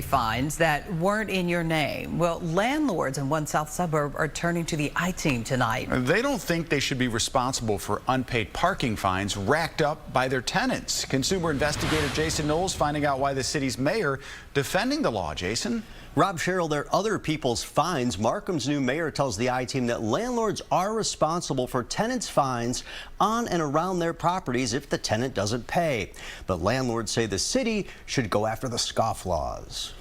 fines that weren't in your name. Well, landlords in one south suburb are turning to the I-Team tonight. They don't think they should be responsible for unpaid parking fines racked up by their tenants. Consumer investigator Jason Knowles finding out why the city's mayor defending the law. Jason? Rob, Cheryl, they're other people's fines. Markham's new mayor tells the I-Team that landlords are responsible for tenants' fines on and around their properties if the tenant doesn't pay. But landlords say the city should go after the scofflaws.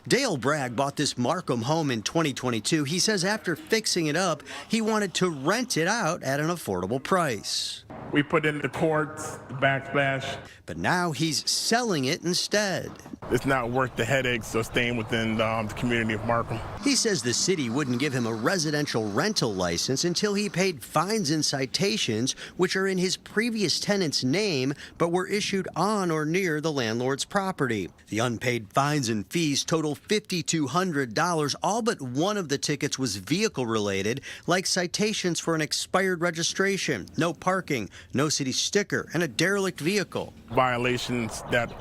Dale Bragg bought this Markham home in 2022. He says after fixing it up, he wanted to rent it out at an affordable price. We put in the courts, the backsplash. But now he's selling it instead. It's not worth the headaches of staying within the community of Markham. He says the city wouldn't give him a residential rental license until he paid fines and citations, which are in his previous tenant's name, but were issued on or near the landlord's property. The unpaid fines and fees total $5,200. All but one of the tickets was vehicle related, like citations for an expired registration, no parking, no city sticker, and a derelict vehicle. Violations that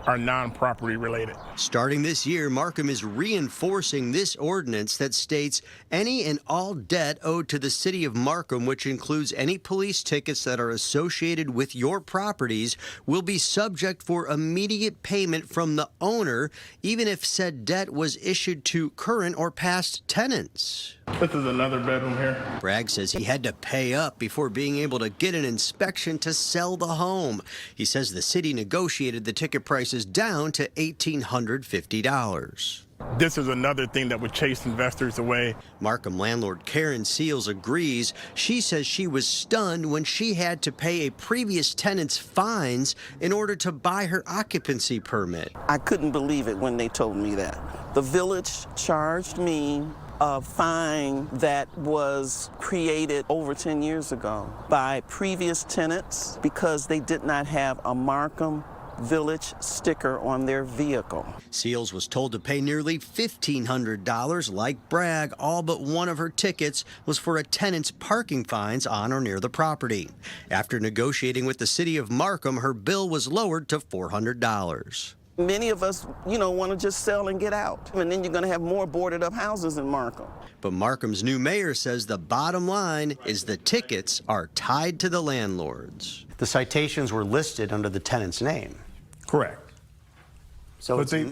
are non-property related. Starting this year, Markham is reinforcing this ordinance that states any and all debt owed to the city of Markham, which includes any police tickets that are associated with your properties, will be subject for immediate payment from the owner, even if said debt was issued to current or past tenants. This is another bedroom here. Bragg says he had to pay up before being able to get an inspection to sell the home. He says the city negotiated the ticket prices down to $1,850. This is another thing that would chase investors away. Markham landlord Karen Seals agrees. She says she was stunned when she had to pay a previous tenant's fines in order to buy her occupancy permit. I couldn't believe it when they told me that. The village charged me a fine that was created over 10 years ago by previous tenants because they did not have a Markham Village sticker on their vehicle. Seals was told to pay nearly $1,500. Like Bragg, all but one of her tickets was for a tenant's parking fines on or near the property. After negotiating with the city of Markham, her bill was lowered to $400. Many of us, want to just sell and get out. And then you're going to have more boarded up houses in Markham. But Markham's new mayor says the bottom line is the tickets are tied to the landlords. The citations were listed under the tenant's name. Correct. So but the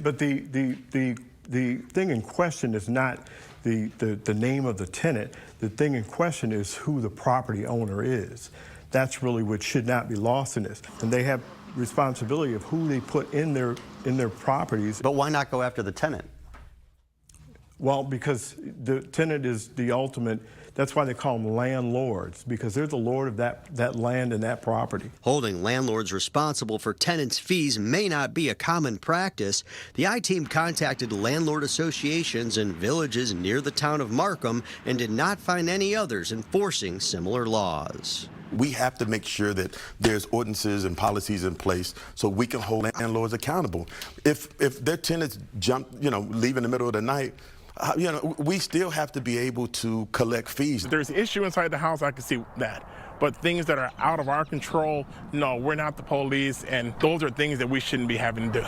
thing in question is not the name of the tenant. The thing in question is who the property owner is. That's really what should not be lost in this. And they have responsibility of who they put in their properties. But why not go after the tenant? Well, because the tenant is the ultimate. That's why they call them landlords, because they're the lord of that land and that property. Holding landlords responsible for tenants' fees may not be a common practice. The I-Team contacted landlord associations and villages near the town of Markham and did not find any others enforcing similar laws. We have to make sure that there's ordinances and policies in place so we can hold landlords accountable. If their tenants jump, leave in the middle of the night, we still have to be able to collect fees. There's an issue inside the house, I can see that. But things that are out of our control, no, we're not the police, and those are things that we shouldn't be having to do.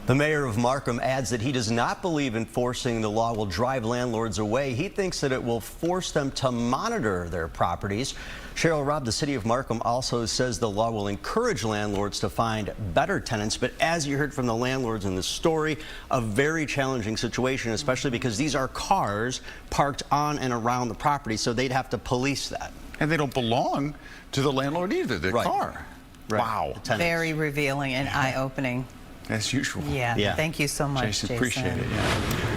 The mayor of Markham adds that he does not believe enforcing the law will drive landlords away. He thinks that it will force them to monitor their properties. Cheryl, Rob, the city of Markham also says the law will encourage landlords to find better tenants. But as you heard from the landlords in the story, a very challenging situation, especially because these are cars parked on and around the property, so they'd have to police that. And they don't belong to the landlord either, the car. Right. Wow. Very revealing and eye-opening. As usual. Yeah. Thank you so much, Jason. Appreciate it. Yeah.